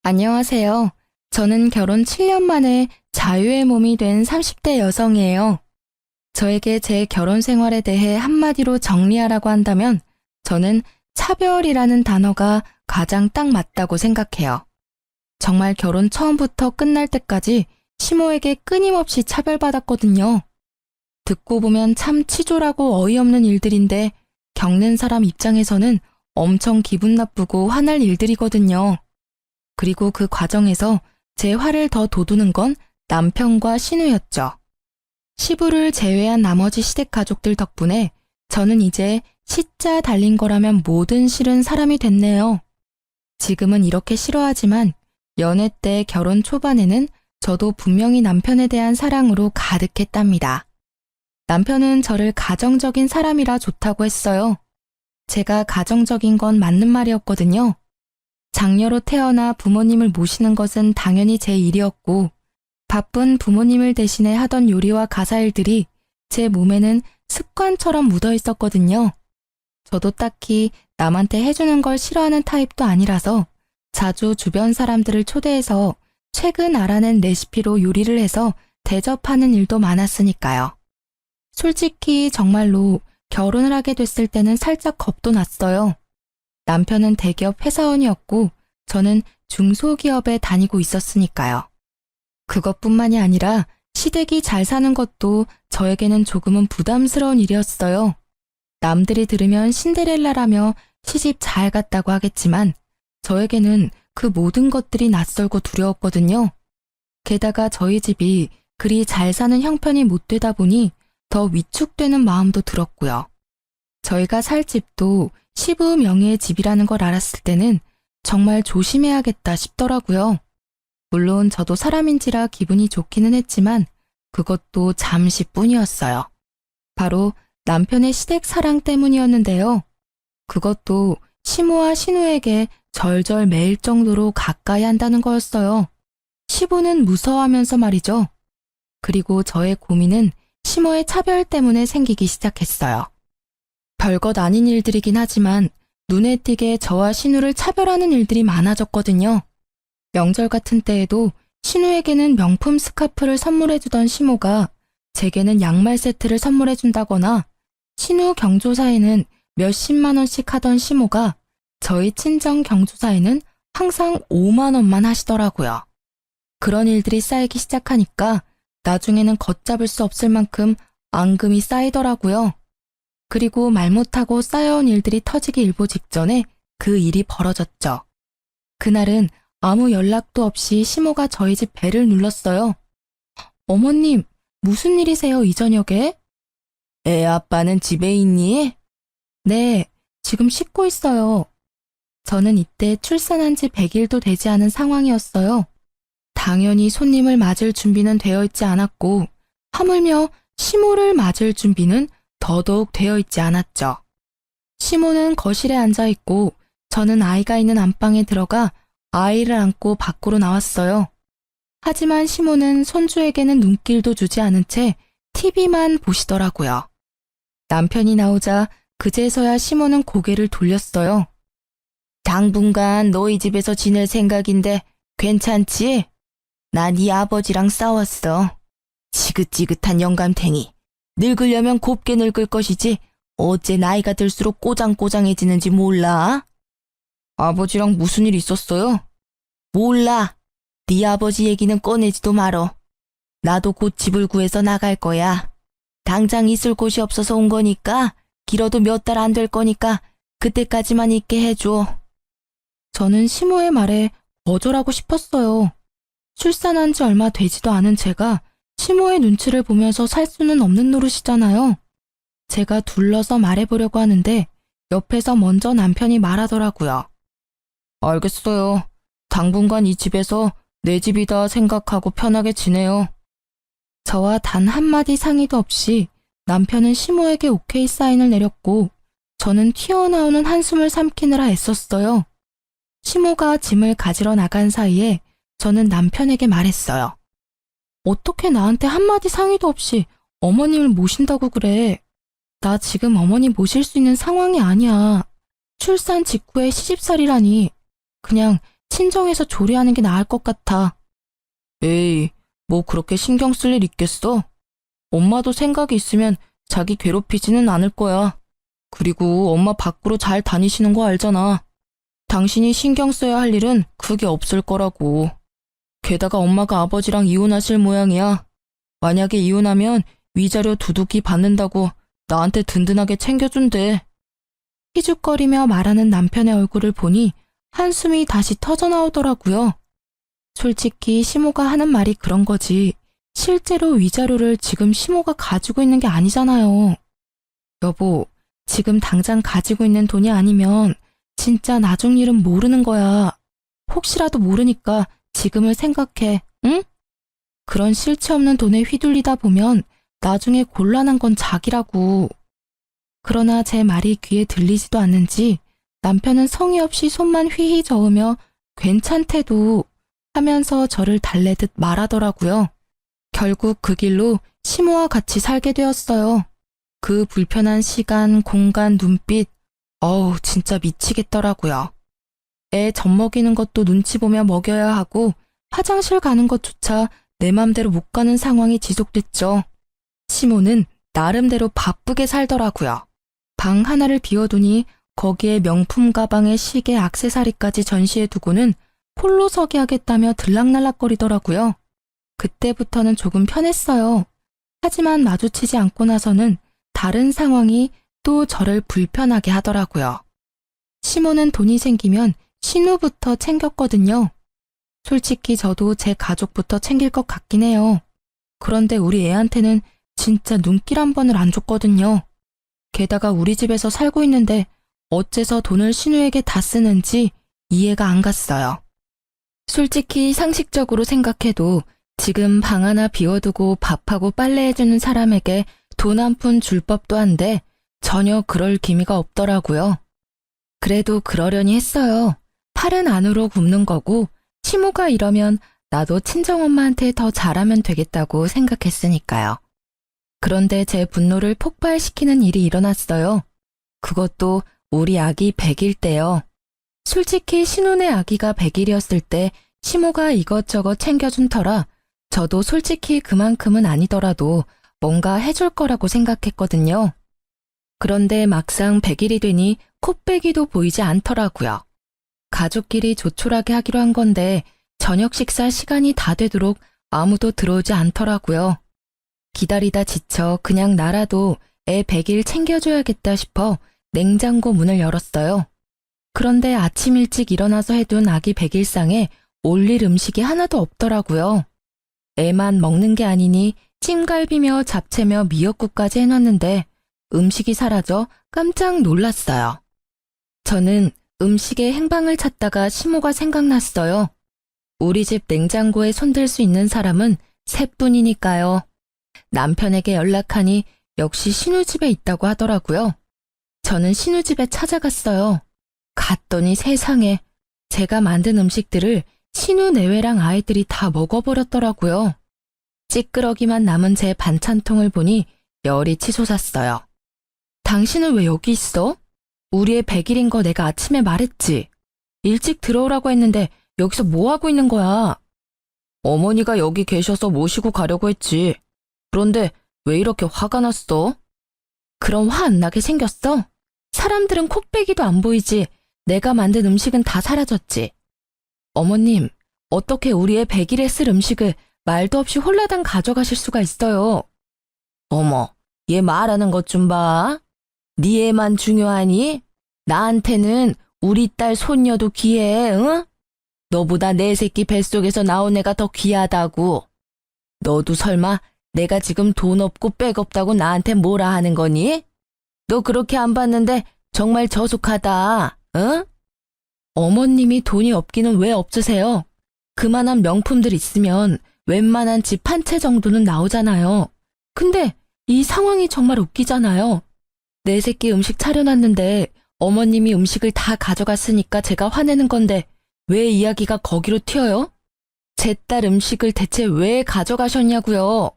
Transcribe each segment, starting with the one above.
안녕하세요. 저는 결혼 7년 만에 자유의 몸이 된 30대 여성이에요. 저에게 제 결혼 생활에 대해 한마디로 정리하라고 한다면 저는 차별이라는 단어가 가장 딱 맞다고 생각해요. 정말 결혼 처음부터 끝날 때까지 시모에게 끊임없이 차별받았거든요. 듣고 보면 참 치졸하고 어이없는 일들인데 겪는 사람 입장에서는 엄청 기분 나쁘고 화날 일들이거든요. 그리고 그 과정에서 제 화를 더 돋우는 건 남편과 신우였죠. 시부를 제외한 나머지 시댁 가족들 덕분에 저는 이제 시자 달린 거라면 뭐든 싫은 사람이 됐네요. 지금은 이렇게 싫어하지만 연애 때 결혼 초반에는 저도 분명히 남편에 대한 사랑으로 가득했답니다. 남편은 저를 가정적인 사람이라 좋다고 했어요. 제가 가정적인 건 맞는 말이었거든요. 장녀로 태어나 부모님을 모시는 것은 당연히 제 일이었고 바쁜 부모님을 대신해 하던 요리와 가사일들이 제 몸에는 습관처럼 묻어 있었거든요. 저도 딱히 남한테 해주는 걸 싫어하는 타입도 아니라서 자주 주변 사람들을 초대해서 최근 알아낸 레시피로 요리를 해서 대접하는 일도 많았으니까요. 솔직히 정말로 결혼을 하게 됐을 때는 살짝 겁도 났어요. 남편은 대기업 회사원이었고 저는 중소기업에 다니고 있었으니까요. 그것뿐만이 아니라 시댁이 잘 사는 것도 저에게는 조금은 부담스러운 일이었어요. 남들이 들으면 신데렐라라며 시집 잘 갔다고 하겠지만 저에게는 그 모든 것들이 낯설고 두려웠거든요. 게다가 저희 집이 그리 잘 사는 형편이 못 되다 보니 더 위축되는 마음도 들었고요. 저희가 살 집도 시부 명의의 집이라는 걸 알았을 때는 정말 조심해야겠다 싶더라고요. 물론 저도 사람인지라 기분이 좋기는 했지만 그것도 잠시뿐이었어요. 바로 남편의 시댁 사랑 때문이었는데요. 그것도 시모와 신우에게 절절 매일 정도로 가까이 한다는 거였어요. 시부는 무서워하면서 말이죠. 그리고 저의 고민은 시모의 차별 때문에 생기기 시작했어요. 별것 아닌 일들이긴 하지만 눈에 띄게 저와 신우를 차별하는 일들이 많아졌거든요. 명절 같은 때에도 신우에게는 명품 스카프를 선물해주던 시모가 제게는 양말 세트를 선물해준다거나 신우 경조사에는 몇십만 원씩 하던 시모가 저희 친정 경조사에는 항상 5만 원만 하시더라고요. 그런 일들이 쌓이기 시작하니까 나중에는 걷잡을 수 없을 만큼 앙금이 쌓이더라고요. 그리고 말 못하고 쌓여온 일들이 터지기 일보 직전에 그 일이 벌어졌죠. 그날은 아무 연락도 없이 시모가 저희 집 벨을 눌렀어요. 어머님, 무슨 일이세요, 이 저녁에? 애 아빠는 집에 있니? 네, 지금 씻고 있어요. 저는 이때 출산한 지 100일도 되지 않은 상황이었어요. 당연히 손님을 맞을 준비는 되어 있지 않았고 하물며 시모를 맞을 준비는 더더욱 되어 있지 않았죠. 시모는 거실에 앉아 있고 저는 아이가 있는 안방에 들어가 아이를 안고 밖으로 나왔어요. 하지만 시모는 손주에게는 눈길도 주지 않은 채 TV만 보시더라고요. 남편이 나오자 그제서야 시모는 고개를 돌렸어요. 당분간 너희 집에서 지낼 생각인데 괜찮지? 나 네 아버지랑 싸웠어. 지긋지긋한 영감탱이. 늙으려면 곱게 늙을 것이지 어째 나이가 들수록 꼬장꼬장해지는지 몰라? 아버지랑 무슨 일 있었어요? 몰라. 네 아버지 얘기는 꺼내지도 말어. 나도 곧 집을 구해서 나갈 거야. 당장 있을 곳이 없어서 온 거니까 길어도 몇 달 안 될 거니까 그때까지만 있게 해줘. 저는 시모의 말에 거절하고 싶었어요. 출산한 지 얼마 되지도 않은 제가 시모의 눈치를 보면서 살 수는 없는 노릇이잖아요. 제가 둘러서 말해보려고 하는데 옆에서 먼저 남편이 말하더라고요. 알겠어요. 당분간 이 집에서 내 집이다 생각하고 편하게 지내요. 저와 단 한마디 상의도 없이 남편은 시모에게 오케이 사인을 내렸고 저는 튀어나오는 한숨을 삼키느라 애썼어요. 시모가 짐을 가지러 나간 사이에 저는 남편에게 말했어요. 어떻게 나한테 한마디 상의도 없이 어머님을 모신다고 그래. 나 지금 어머니 모실 수 있는 상황이 아니야. 출산 직후에 시집살이라니. 그냥 친정에서 조리하는 게 나을 것 같아. 에이, 뭐 그렇게 신경 쓸 일 있겠어? 엄마도 생각이 있으면 자기 괴롭히지는 않을 거야. 그리고 엄마 밖으로 잘 다니시는 거 알잖아. 당신이 신경 써야 할 일은 그게 없을 거라고. 게다가 엄마가 아버지랑 이혼하실 모양이야. 만약에 이혼하면 위자료 두둑이 받는다고 나한테 든든하게 챙겨준대. 희죽거리며 말하는 남편의 얼굴을 보니 한숨이 다시 터져나오더라고요. 솔직히 시모가 하는 말이 그런 거지. 실제로 위자료를 지금 시모가 가지고 있는 게 아니잖아요. 여보, 지금 당장 가지고 있는 돈이 아니면 진짜 나중 일은 모르는 거야. 혹시라도 모르니까 지금을 생각해, 응? 그런 실체 없는 돈에 휘둘리다 보면 나중에 곤란한 건 자기라고. 그러나 제 말이 귀에 들리지도 않는지 남편은 성의 없이 손만 휘휘 저으며 괜찮대도 하면서 저를 달래듯 말하더라고요. 결국 그 길로 시모와 같이 살게 되었어요. 그 불편한 시간, 공간, 눈빛, 진짜 미치겠더라고요. 애 젖먹이는 것도 눈치 보며 먹여야 하고 화장실 가는 것조차 내 맘대로 못 가는 상황이 지속됐죠. 시모는 나름대로 바쁘게 살더라고요. 방 하나를 비워두니 거기에 명품 가방에 시계, 액세서리까지 전시해두고는 홀로 서기 하겠다며 들락날락거리더라고요. 그때부터는 조금 편했어요. 하지만 마주치지 않고 나서는 다른 상황이 또 저를 불편하게 하더라고요. 시모는 돈이 생기면 신우부터 챙겼거든요. 솔직히 저도 제 가족부터 챙길 것 같긴 해요. 그런데 우리 애한테는 진짜 눈길 한 번을 안 줬거든요. 게다가 우리 집에서 살고 있는데 어째서 돈을 신우에게 다 쓰는지 이해가 안 갔어요. 솔직히 상식적으로 생각해도 지금 방 하나 비워두고 밥하고 빨래해주는 사람에게 돈 한 푼 줄 법도 한데 전혀 그럴 기미가 없더라고요. 그래도 그러려니 했어요. 팔은 안으로 굽는 거고 시모가 이러면 나도 친정엄마한테 더 잘하면 되겠다고 생각했으니까요. 그런데 제 분노를 폭발시키는 일이 일어났어요. 그것도 우리 아기 100일 때요. 솔직히 신혼의 아기가 100일이었을 때 시모가 이것저것 챙겨준 터라 저도 솔직히 그만큼은 아니더라도 뭔가 해줄 거라고 생각했거든요. 그런데 막상 100일이 되니 코빼기도 보이지 않더라고요. 가족끼리 조촐하게 하기로 한 건데 저녁 식사 시간이 다 되도록 아무도 들어오지 않더라고요. 기다리다 지쳐 그냥 나라도 애 100일 챙겨줘야겠다 싶어 냉장고 문을 열었어요. 그런데 아침 일찍 일어나서 해둔 아기 100일상에 올릴 음식이 하나도 없더라고요. 애만 먹는 게 아니니 찜갈비며 잡채며 미역국까지 해놨는데 음식이 사라져 깜짝 놀랐어요. 저는 음식의 행방을 찾다가 시모가 생각났어요. 우리 집 냉장고에 손댈 수 있는 사람은 셋뿐이니까요. 남편에게 연락하니 역시 신우집에 있다고 하더라고요. 저는 신우집에 찾아갔어요. 갔더니 세상에 제가 만든 음식들을 신우 내외랑 아이들이 다 먹어버렸더라고요. 찌끄러기만 남은 제 반찬통을 보니 열이 치솟았어요. 당신은 왜 여기 있어? 우리 애 100일인 거 내가 아침에 말했지. 일찍 들어오라고 했는데 여기서 뭐 하고 있는 거야? 어머니가 여기 계셔서 모시고 가려고 했지. 그런데 왜 이렇게 화가 났어? 그럼 화 안 나게 생겼어? 사람들은 코빼기도 안 보이지. 내가 만든 음식은 다 사라졌지. 어머님, 어떻게 우리 애 100일에 쓸 음식을 말도 없이 홀라당 가져가실 수가 있어요? 어머, 얘 말하는 것 좀 봐. 네 애만 중요하니? 나한테는 우리 딸 손녀도 귀해, 응? 너보다 내 새끼 뱃속에서 나온 애가 더 귀하다고. 너도 설마 내가 지금 돈 없고 백 없다고 나한테 뭐라 하는 거니? 너 그렇게 안 봤는데 정말 저속하다, 응? 어머님이 돈이 없기는 왜 없으세요? 그만한 명품들 있으면 웬만한 집 한 채 정도는 나오잖아요. 근데 이 상황이 정말 웃기잖아요. 내 새끼 음식 차려놨는데 어머님이 음식을 다 가져갔으니까 제가 화내는 건데 왜 이야기가 거기로 튀어요? 제 딸 음식을 대체 왜 가져가셨냐고요?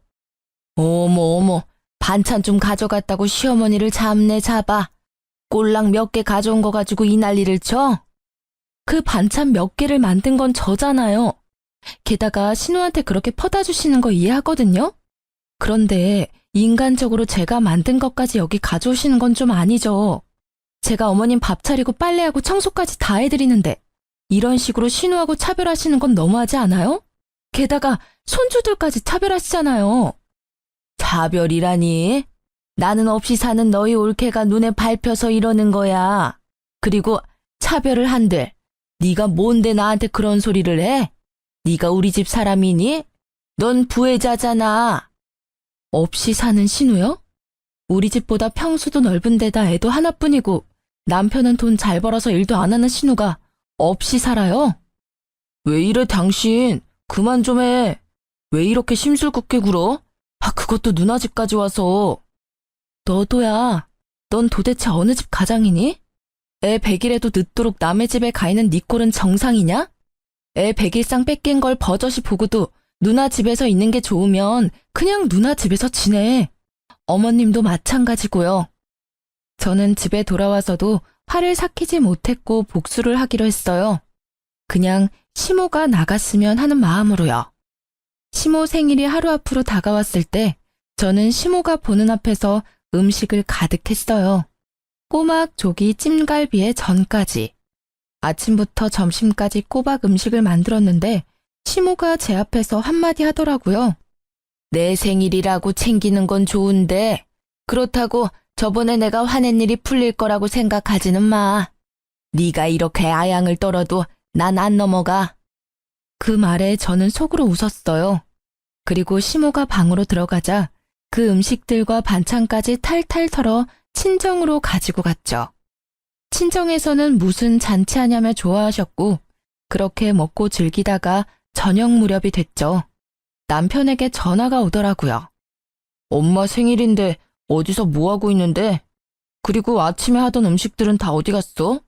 어머, 반찬 좀 가져갔다고 시어머니를 잡네 잡아. 꼴랑 몇 개 가져온 거 가지고 이 난리를 쳐? 그 반찬 몇 개를 만든 건 저잖아요. 게다가 신우한테 그렇게 퍼다 주시는 거 이해하거든요? 그런데 인간적으로 제가 만든 것까지 여기 가져오시는 건 좀 아니죠. 제가 어머님 밥 차리고 빨래하고 청소까지 다 해드리는데 이런 식으로 신우하고 차별하시는 건 너무하지 않아요? 게다가 손주들까지 차별하시잖아요. 차별이라니? 나는 없이 사는 너희 올케가 눈에 밟혀서 이러는 거야. 그리고 차별을 한들 네가 뭔데 나한테 그런 소리를 해? 네가 우리 집 사람이니? 넌 부혜자잖아. 없이 사는 신우요? 우리 집보다 평수도 넓은 데다 애도 하나뿐이고 남편은 돈 잘 벌어서 일도 안 하는 신우가 없이 살아요? 왜 이래 당신? 그만 좀 해. 왜 이렇게 심술궂게 굴어? 그것도 누나 집까지 와서. 너도야. 넌 도대체 어느 집 가장이니? 애 100일에도 늦도록 남의 집에 가 있는 네 꼴은 정상이냐? 애 100일상 뺏긴 걸 버젓이 보고도 누나 집에서 있는 게 좋으면 그냥 누나 집에서 지내. 어머님도 마찬가지고요. 저는 집에 돌아와서도 화를 삭히지 못했고 복수를 하기로 했어요. 그냥 시모가 나갔으면 하는 마음으로요. 시모 생일이 하루 앞으로 다가왔을 때 저는 시모가 보는 앞에서 음식을 가득 했어요. 꼬막, 조기, 찜갈비에 전까지. 아침부터 점심까지 꼬박 음식을 만들었는데 시모가 제 앞에서 한마디 하더라고요. 내 생일이라고 챙기는 건 좋은데 그렇다고 저번에 내가 화낸 일이 풀릴 거라고 생각하지는 마. 네가 이렇게 아양을 떨어도 난 안 넘어가. 그 말에 저는 속으로 웃었어요. 그리고 시모가 방으로 들어가자 그 음식들과 반찬까지 탈탈 털어 친정으로 가지고 갔죠. 친정에서는 무슨 잔치하냐며 좋아하셨고 그렇게 먹고 즐기다가 저녁 무렵이 됐죠. 남편에게 전화가 오더라고요. 엄마 생일인데 어디서 뭐하고 있는데? 그리고 아침에 하던 음식들은 다 어디 갔어?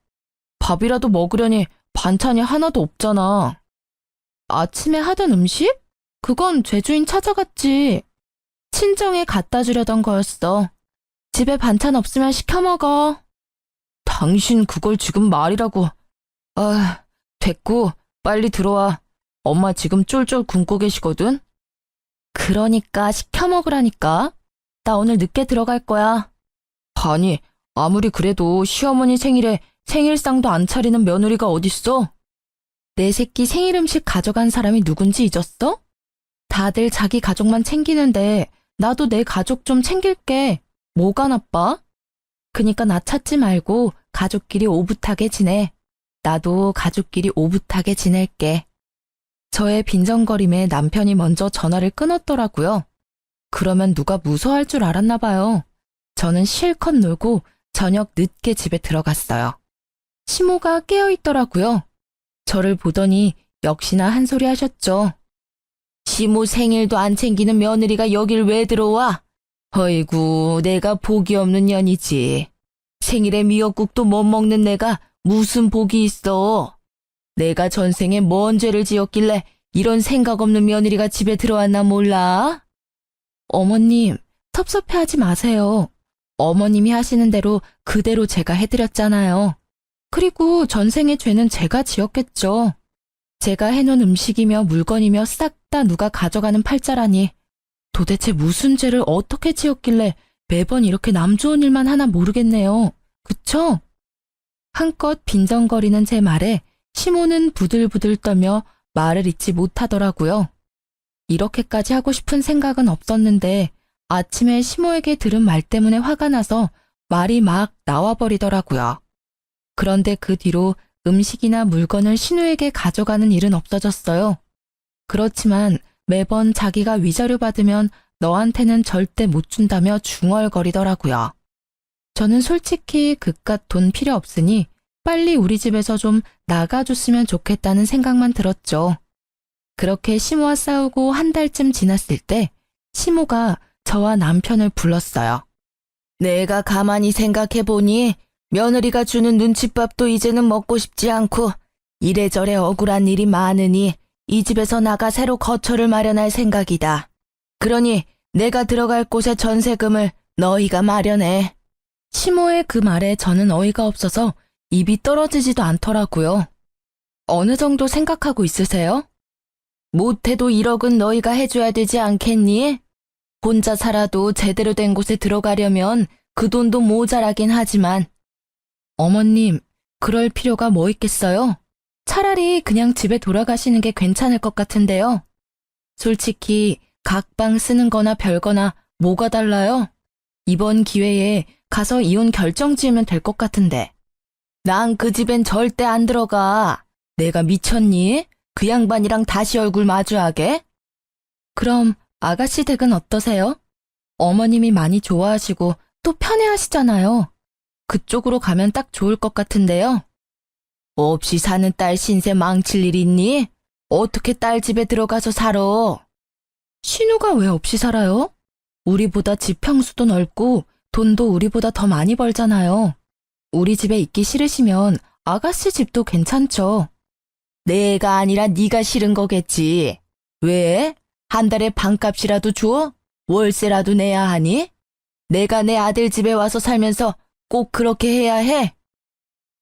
밥이라도 먹으려니 반찬이 하나도 없잖아. 아침에 하던 음식? 그건 죄주인 찾아갔지. 친정에 갖다 주려던 거였어. 집에 반찬 없으면 시켜 먹어. 당신 그걸 지금 말이라고. 됐고 빨리 들어와. 엄마 지금 쫄쫄 굶고 계시거든. 그러니까 시켜 먹으라니까. 나 오늘 늦게 들어갈 거야. 아니, 아무리 그래도 시어머니 생일에 생일상도 안 차리는 며느리가 어딨어? 내 새끼 생일 음식 가져간 사람이 누군지 잊었어? 다들 자기 가족만 챙기는데 나도 내 가족 좀 챙길게. 뭐가 나빠? 그니까 나 찾지 말고 가족끼리 오붓하게 지내. 나도 가족끼리 오붓하게 지낼게. 저의 빈정거림에 남편이 먼저 전화를 끊었더라고요. 그러면 누가 무서워할 줄 알았나 봐요. 저는 실컷 놀고 저녁 늦게 집에 들어갔어요. 시모가 깨어있더라고요. 저를 보더니 역시나 한 소리 하셨죠. 시모 생일도 안 챙기는 며느리가 여길 왜 들어와? 어이구, 내가 복이 없는 년이지. 생일에 미역국도 못 먹는 내가 무슨 복이 있어. 내가 전생에 뭔 죄를 지었길래 이런 생각 없는 며느리가 집에 들어왔나 몰라? 어머님, 섭섭해하지 마세요. 어머님이 하시는 대로 그대로 제가 해드렸잖아요. 그리고 전생의 죄는 제가 지었겠죠. 제가 해놓은 음식이며 물건이며 싹 다 누가 가져가는 팔자라니. 도대체 무슨 죄를 어떻게 지었길래 매번 이렇게 남 좋은 일만 하나 모르겠네요. 그쵸? 한껏 빈정거리는 제 말에 시모는 부들부들 떨며 말을 잇지 못하더라고요. 이렇게까지 하고 싶은 생각은 없었는데 아침에 시모에게 들은 말 때문에 화가 나서 말이 막 나와버리더라고요. 그런데 그 뒤로 음식이나 물건을 신우에게 가져가는 일은 없어졌어요. 그렇지만 매번 자기가 위자료 받으면 너한테는 절대 못 준다며 중얼거리더라고요. 저는 솔직히 그깟 돈 필요 없으니 빨리 우리 집에서 좀 나가줬으면 좋겠다는 생각만 들었죠. 그렇게 시모와 싸우고 한 달쯤 지났을 때 시모가 저와 남편을 불렀어요. 내가 가만히 생각해보니 며느리가 주는 눈칫밥도 이제는 먹고 싶지 않고 이래저래 억울한 일이 많으니 이 집에서 나가 새로 거처를 마련할 생각이다. 그러니 내가 들어갈 곳의 전세금을 너희가 마련해. 시모의 그 말에 저는 어이가 없어서 입이 떨어지지도 않더라고요. 어느 정도 생각하고 있으세요? 못해도 1억은 너희가 해줘야 되지 않겠니? 혼자 살아도 제대로 된 곳에 들어가려면 그 돈도 모자라긴 하지만. 어머님, 그럴 필요가 뭐 있겠어요? 차라리 그냥 집에 돌아가시는 게 괜찮을 것 같은데요. 솔직히 각방 쓰는 거나 별거나 뭐가 달라요? 이번 기회에 가서 이혼 결정 지으면 될 것 같은데. 난 그 집엔 절대 안 들어가. 내가 미쳤니? 그 양반이랑 다시 얼굴 마주하게? 그럼 아가씨 댁은 어떠세요? 어머님이 많이 좋아하시고 또 편해하시잖아요. 그쪽으로 가면 딱 좋을 것 같은데요. 없이 사는 딸 신세 망칠 일 있니? 어떻게 딸 집에 들어가서 살아? 신우가 왜 없이 살아요? 우리보다 집 평수도 넓고 돈도 우리보다 더 많이 벌잖아요. 우리 집에 있기 싫으시면 아가씨 집도 괜찮죠. 내가 아니라 네가 싫은 거겠지. 왜? 한 달에 방값이라도 줘? 월세라도 내야 하니? 내가 내 아들 집에 와서 살면서 꼭 그렇게 해야 해?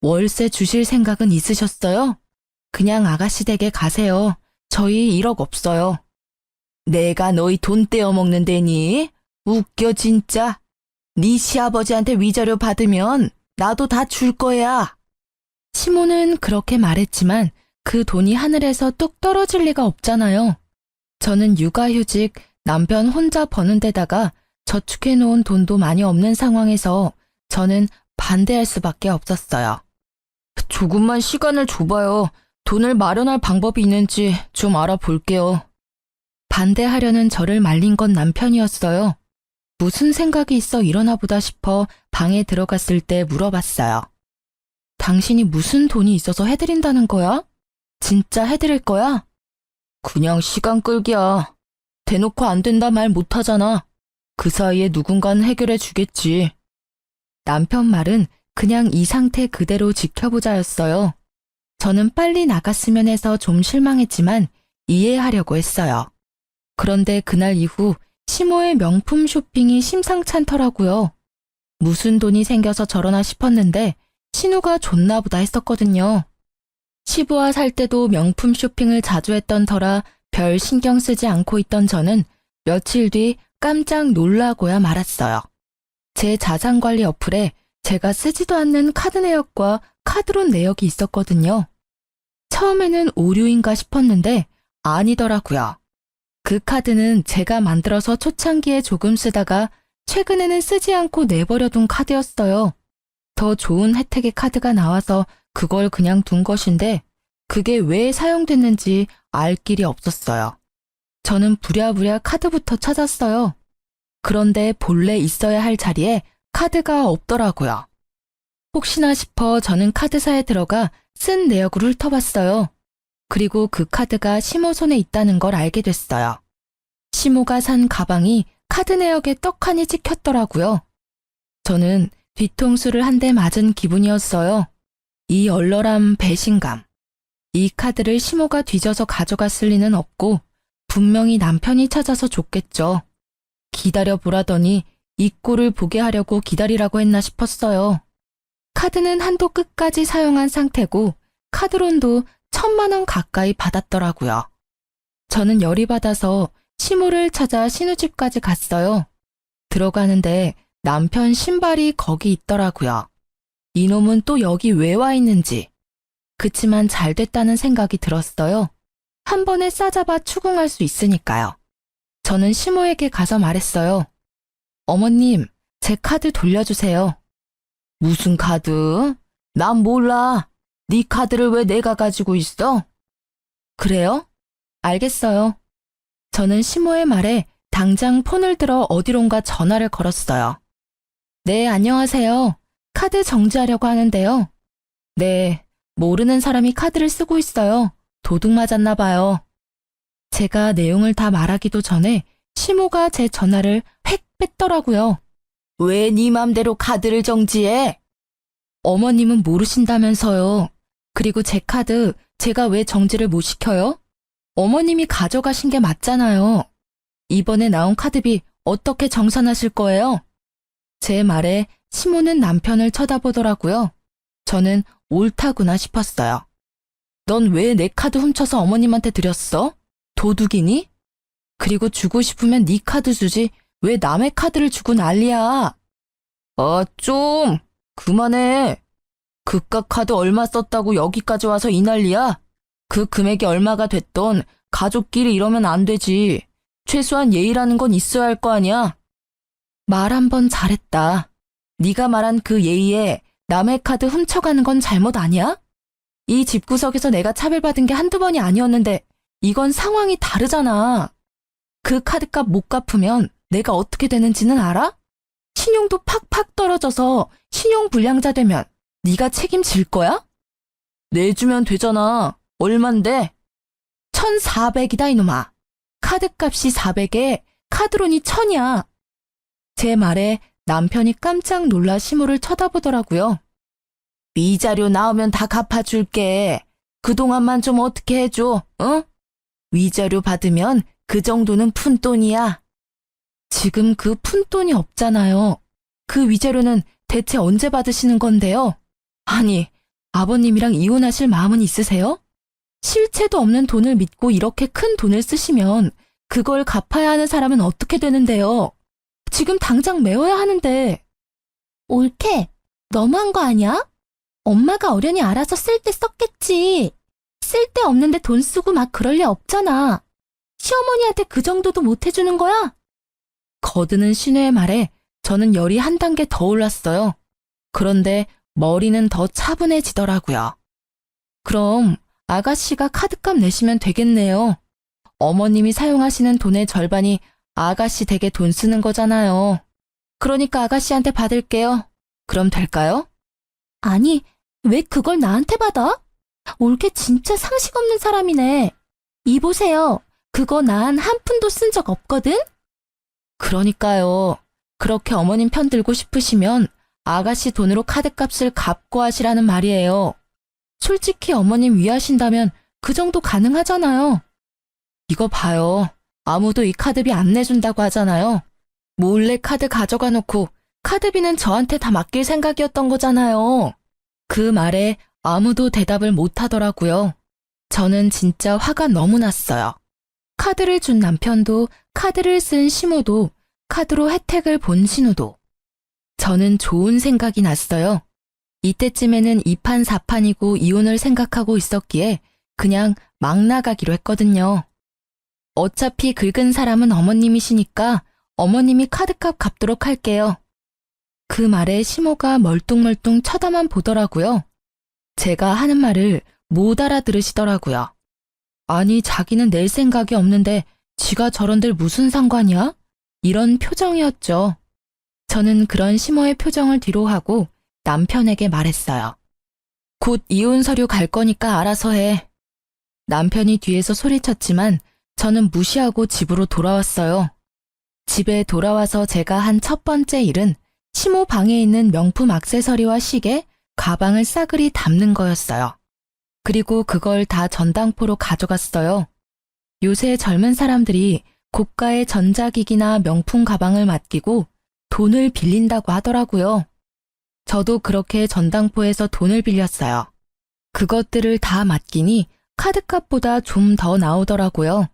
월세 주실 생각은 있으셨어요? 그냥 아가씨 댁에 가세요. 저희 1억 없어요. 내가 너희 돈 떼어먹는 데니? 웃겨 진짜. 네 시아버지한테 위자료 받으면 나도 다 줄 거야. 시모는 그렇게 말했지만 그 돈이 하늘에서 뚝 떨어질 리가 없잖아요. 저는 육아휴직, 남편 혼자 버는 데다가 저축해놓은 돈도 많이 없는 상황에서 저는 반대할 수밖에 없었어요. 조금만 시간을 줘봐요. 돈을 마련할 방법이 있는지 좀 알아볼게요. 반대하려는 저를 말린 건 남편이었어요. 무슨 생각이 있어 이러나 보다 싶어 방에 들어갔을 때 물어봤어요. 당신이 무슨 돈이 있어서 해드린다는 거야? 진짜 해드릴 거야? 그냥 시간 끌기야. 대놓고 안 된다 말 못하잖아. 그 사이에 누군가는 해결해 주겠지. 남편 말은 그냥 이 상태 그대로 지켜보자였어요. 저는 빨리 나갔으면 해서 좀 실망했지만 이해하려고 했어요. 그런데 그날 이후 시모의 명품 쇼핑이 심상찮더라고요. 무슨 돈이 생겨서 저러나 싶었는데 신우가 좋나 보다 했었거든요. 시부와 살 때도 명품 쇼핑을 자주 했던 터라 별 신경 쓰지 않고 있던 저는 며칠 뒤 깜짝 놀라고야 말았어요. 제 자산관리 어플에 제가 쓰지도 않는 카드 내역과 카드론 내역이 있었거든요. 처음에는 오류인가 싶었는데 아니더라고요. 그 카드는 제가 만들어서 초창기에 조금 쓰다가 최근에는 쓰지 않고 내버려둔 카드였어요. 더 좋은 혜택의 카드가 나와서 그걸 그냥 둔 것인데 그게 왜 사용됐는지 알 길이 없었어요. 저는 부랴부랴 카드부터 찾았어요. 그런데 본래 있어야 할 자리에 카드가 없더라고요. 혹시나 싶어 저는 카드사에 들어가 쓴 내역을 훑어봤어요. 그리고 그 카드가 시모 손에 있다는 걸 알게 됐어요. 시모가 산 가방이 카드 내역에 떡하니 찍혔더라고요. 저는 뒤통수를 한 대 맞은 기분이었어요. 이 얼얼한 배신감. 이 카드를 시모가 뒤져서 가져갔을 리는 없고 분명히 남편이 찾아서 줬겠죠. 기다려보라더니 이 꼴을 보게 하려고 기다리라고 했나 싶었어요. 카드는 한도 끝까지 사용한 상태고 카드론도 1,000만 원 가까이 받았더라고요. 저는 열이 받아서 시모를 찾아 신우집까지 갔어요. 들어가는데 남편 신발이 거기 있더라고요. 이놈은 또 여기 왜 와 있는지. 그치만 잘 됐다는 생각이 들었어요. 한 번에 싸잡아 추궁할 수 있으니까요. 저는 시모에게 가서 말했어요. 어머님, 제 카드 돌려주세요. 무슨 카드? 난 몰라. 네 카드를 왜 내가 가지고 있어? 그래요? 알겠어요. 저는 시모의 말에 당장 폰을 들어 어디론가 전화를 걸었어요. 네, 안녕하세요. 카드 정지하려고 하는데요. 네, 모르는 사람이 카드를 쓰고 있어요. 도둑 맞았나 봐요. 제가 내용을 다 말하기도 전에 시모가 제 전화를 획 뺐더라고요. 왜 네 맘대로 카드를 정지해? 어머님은 모르신다면서요. 그리고 제 카드 제가 왜 정지를 못 시켜요? 어머님이 가져가신 게 맞잖아요. 이번에 나온 카드비 어떻게 정산하실 거예요? 제 말에 시모는 남편을 쳐다보더라고요. 저는 옳다구나 싶었어요. 넌 왜 내 카드 훔쳐서 어머님한테 드렸어? 도둑이니? 그리고 주고 싶으면 네 카드 주지 왜 남의 카드를 주고 난리야? 아, 좀 그만해. 그깟 카드 얼마 썼다고 여기까지 와서 이 난리야? 그 금액이 얼마가 됐던 가족끼리 이러면 안 되지. 최소한 예의라는 건 있어야 할 거 아니야? 말 한 번 잘했다. 네가 말한 그 예의에 남의 카드 훔쳐가는 건 잘못 아니야? 이 집구석에서 내가 차별받은 게 한두 번이 아니었는데 이건 상황이 다르잖아. 그 카드값 못 갚으면 내가 어떻게 되는지는 알아? 신용도 팍팍 떨어져서 신용불량자 되면 네가 책임질 거야? 내주면 되잖아. 얼만데? 1,400이다 이놈아. 카드값이 400에 카드론이 1,000이야. 제 말에 남편이 깜짝 놀라 시모를 쳐다보더라고요. 위자료 나오면 다 갚아줄게. 그동안만 좀 어떻게 해줘, 응? 위자료 받으면 그 정도는 푼돈이야. 지금 그 푼돈이 없잖아요. 그 위자료는 대체 언제 받으시는 건데요? 아니, 아버님이랑 이혼하실 마음은 있으세요? 실체도 없는 돈을 믿고 이렇게 큰 돈을 쓰시면 그걸 갚아야 하는 사람은 어떻게 되는데요? 지금 당장 메워야 하는데. 옳게, 너무한 거 아니야? 엄마가 어련히 알아서 쓸 때 썼겠지. 쓸 데 없는데 돈 쓰고 막 그럴 리 없잖아. 시어머니한테 그 정도도 못 해주는 거야? 거드는 시누의 말에 저는 열이 한 단계 더 올랐어요. 그런데 머리는 더 차분해지더라고요. 그럼 아가씨가 카드값 내시면 되겠네요. 어머님이 사용하시는 돈의 절반이 아가씨 댁에 돈 쓰는 거잖아요. 그러니까 아가씨한테 받을게요. 그럼 될까요? 아니, 왜 그걸 나한테 받아? 올케 진짜 상식 없는 사람이네. 이 보세요. 그거 난 한 푼도 쓴 적 없거든? 그러니까요. 그렇게 어머님 편 들고 싶으시면 아가씨 돈으로 카드값을 갚고 하시라는 말이에요. 솔직히 어머님 위하신다면 그 정도 가능하잖아요. 이거 봐요. 아무도 이 카드비 안 내준다고 하잖아요. 몰래 카드 가져가 놓고 카드비는 저한테 다 맡길 생각이었던 거잖아요. 그 말에 아무도 대답을 못 하더라고요. 저는 진짜 화가 너무 났어요. 카드를 준 남편도, 카드를 쓴 시모도, 카드로 혜택을 본 신우도. 저는 좋은 생각이 났어요. 이때쯤에는 2판 4판이고 이혼을 생각하고 있었기에 그냥 막 나가기로 했거든요. 어차피 긁은 사람은 어머님이시니까 어머님이 카드값 갚도록 할게요. 그 말에 시모가 멀뚱멀뚱 쳐다만 보더라고요. 제가 하는 말을 못 알아들으시더라고요. 아니, 자기는 낼 생각이 없는데 지가 저런들 무슨 상관이야? 이런 표정이었죠. 저는 그런 시모의 표정을 뒤로하고 남편에게 말했어요. 곧 이혼 서류 갈 거니까 알아서 해. 남편이 뒤에서 소리쳤지만 저는 무시하고 집으로 돌아왔어요. 집에 돌아와서 제가 한 첫 번째 일은 시모 방에 있는 명품 액세서리와 시계, 가방을 싸그리 담는 거였어요. 그리고 그걸 다 전당포로 가져갔어요. 요새 젊은 사람들이 고가의 전자기기나 명품 가방을 맡기고 돈을 빌린다고 하더라고요. 저도 그렇게 전당포에서 돈을 빌렸어요. 그것들을 다 맡기니 카드값보다 좀 더 나오더라고요.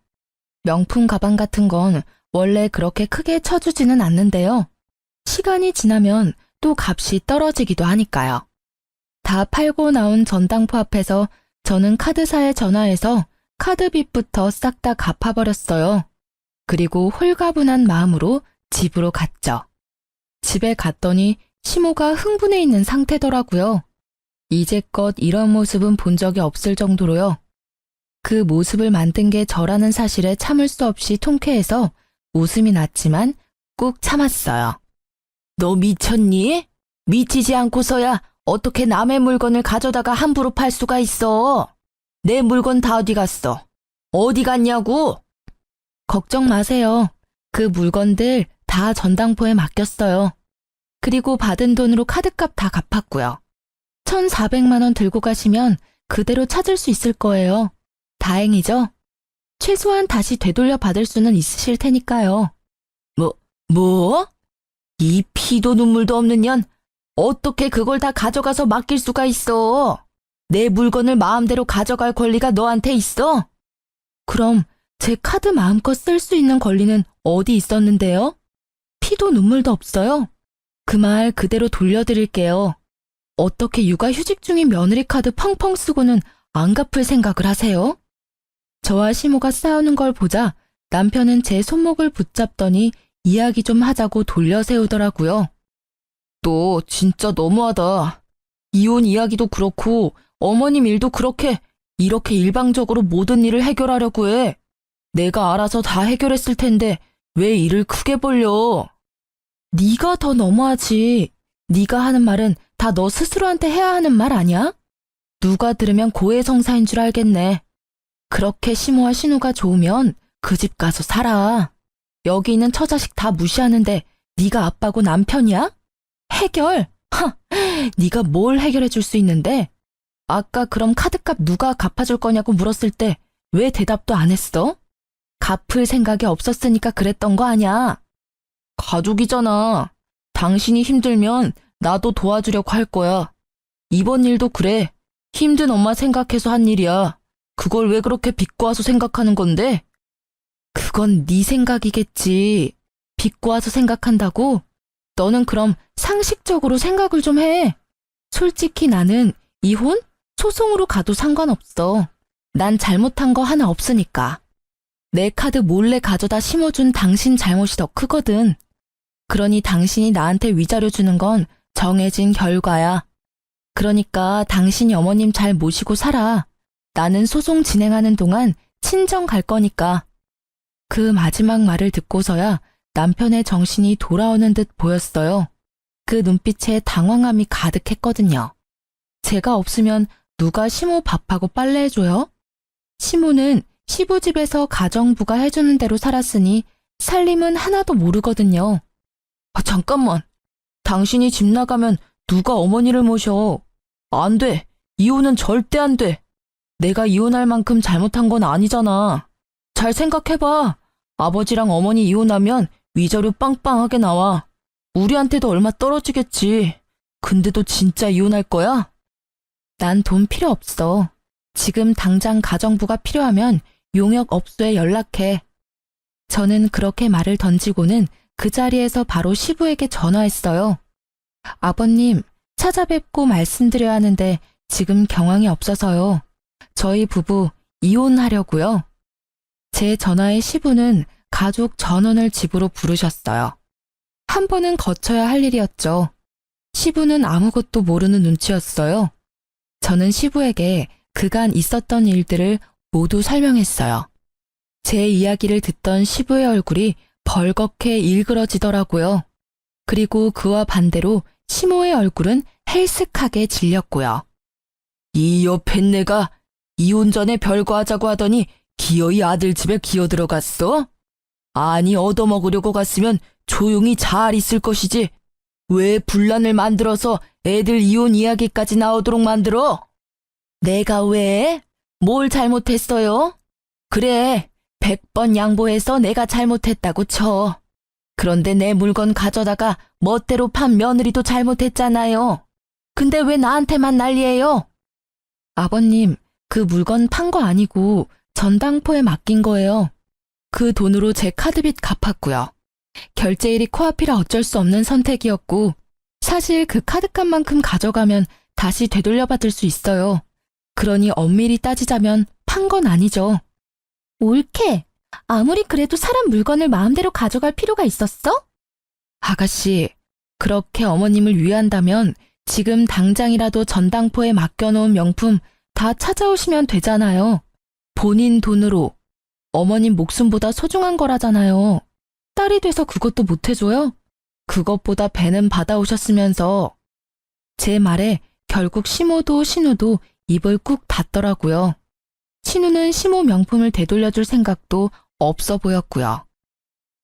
명품 가방 같은 건 원래 그렇게 크게 쳐주지는 않는데요. 시간이 지나면 또 값이 떨어지기도 하니까요. 다 팔고 나온 전당포 앞에서 저는 카드사에 전화해서 카드빚부터 싹 다 갚아버렸어요. 그리고 홀가분한 마음으로 집으로 갔죠. 집에 갔더니 시모가 흥분해 있는 상태더라고요. 이제껏 이런 모습은 본 적이 없을 정도로요. 그 모습을 만든 게 저라는 사실에 참을 수 없이 통쾌해서 웃음이 났지만 꾹 참았어요. 너 미쳤니? 미치지 않고서야 어떻게 남의 물건을 가져다가 함부로 팔 수가 있어? 내 물건 다 어디 갔어? 어디 갔냐고? 걱정 마세요. 그 물건들 다 전당포에 맡겼어요. 그리고 받은 돈으로 카드값 다 갚았고요. 1,400만 원 들고 가시면 그대로 찾을 수 있을 거예요. 다행이죠? 최소한 다시 되돌려 받을 수는 있으실 테니까요. 뭐? 이 피도 눈물도 없는 년, 어떻게 그걸 다 가져가서 맡길 수가 있어? 내 물건을 마음대로 가져갈 권리가 너한테 있어? 그럼 제 카드 마음껏 쓸 수 있는 권리는 어디 있었는데요? 피도 눈물도 없어요. 그 말 그대로 돌려드릴게요. 어떻게 육아휴직 중인 며느리 카드 펑펑 쓰고는 안 갚을 생각을 하세요? 저와 시모가 싸우는 걸 보자 남편은 제 손목을 붙잡더니 이야기 좀 하자고 돌려세우더라고요. 너 진짜 너무하다. 이혼 이야기도 그렇고 어머님 일도 이렇게 일방적으로 모든 일을 해결하려고 해. 내가 알아서 다 해결했을 텐데 왜 일을 크게 벌려? 네가 더 너무하지. 네가 하는 말은 다 너 스스로한테 해야 하는 말 아니야? 누가 들으면 고해성사인 줄 알겠네. 그렇게 시모와 신우가 좋으면 그 집 가서 살아. 여기 있는 처자식 다 무시하는데 네가 아빠고 남편이야? 해결? 네가 뭘 해결해 줄 수 있는데? 아까 그럼 카드값 누가 갚아줄 거냐고 물었을 때 왜 대답도 안 했어? 갚을 생각이 없었으니까 그랬던 거 아냐? 가족이잖아. 당신이 힘들면 나도 도와주려고 할 거야. 이번 일도 그래. 힘든 엄마 생각해서 한 일이야. 그걸 왜 그렇게 비꼬아서 생각하는 건데? 그건 네 생각이겠지. 비꼬아서 생각한다고? 너는 그럼 상식적으로 생각을 좀 해. 솔직히 나는 이혼? 소송으로 가도 상관없어. 난 잘못한 거 하나 없으니까. 내 카드 몰래 가져다 심어준 당신 잘못이 더 크거든. 그러니 당신이 나한테 위자료 주는 건 정해진 결과야. 그러니까 당신이 어머님 잘 모시고 살아. 나는 소송 진행하는 동안 친정 갈 거니까. 그 마지막 말을 듣고서야 남편의 정신이 돌아오는 듯 보였어요. 그 눈빛에 당황함이 가득했거든요. 제가 없으면 누가 시모 밥하고 빨래해줘요? 시모는 시부집에서 가정부가 해주는 대로 살았으니 살림은 하나도 모르거든요. 잠깐만. 당신이 집 나가면 누가 어머니를 모셔? 안 돼. 이혼은 절대 안 돼. 내가 이혼할 만큼 잘못한 건 아니잖아. 잘 생각해봐. 아버지랑 어머니 이혼하면 위자료 빵빵하게 나와. 우리한테도 얼마 떨어지겠지. 근데도 진짜 이혼할 거야? 난 돈 필요 없어. 지금 당장 가정부가 필요하면 용역업소에 연락해. 저는 그렇게 말을 던지고는 그 자리에서 바로 시부에게 전화했어요. 아버님, 찾아뵙고 말씀드려야 하는데 지금 경황이 없어서요. 저희 부부 이혼하려고요. 제 전화에 시부는 가족 전원을 집으로 부르셨어요. 한 번은 거쳐야 할 일이었죠. 시부는 아무것도 모르는 눈치였어요. 저는 시부에게 그간 있었던 일들을 모두 설명했어요. 제 이야기를 듣던 시부의 얼굴이 벌겋게 일그러지더라고요. 그리고 그와 반대로 시모의 얼굴은 헬쓱하게 질렸고요. 이 여팬네가 이혼 전에 별거 하자고 하더니 기어이 아들 집에 기어 들어갔어? 아니 얻어먹으려고 갔으면 조용히 잘 있을 것이지. 왜 분란을 만들어서 애들 이혼 이야기까지 나오도록 만들어? 내가 왜? 뭘 잘못했어요? 그래, 100번 양보해서 내가 잘못했다고 쳐. 그런데 내 물건 가져다가 멋대로 판 며느리도 잘못했잖아요. 근데 왜 나한테만 난리예요? 아버님, 그 물건 판 거 아니고 전당포에 맡긴 거예요. 그 돈으로 제 카드빚 갚았고요. 결제일이 코앞이라 어쩔 수 없는 선택이었고 사실 그 카드값만큼 가져가면 다시 되돌려받을 수 있어요. 그러니 엄밀히 따지자면 판 건 아니죠. 옳게. 아무리 그래도 사람 물건을 마음대로 가져갈 필요가 있었어? 아가씨, 그렇게 어머님을 위한다면 지금 당장이라도 전당포에 맡겨놓은 명품 다 찾아오시면 되잖아요. 본인 돈으로. 어머님 목숨보다 소중한 거라잖아요. 딸이 돼서 그것도 못 해줘요? 그것보다 배는 받아오셨으면서. 제 말에 결국 시모도 신우도 입을 꾹 닫더라고요. 신우는 시모 명품을 되돌려줄 생각도 없어 보였고요.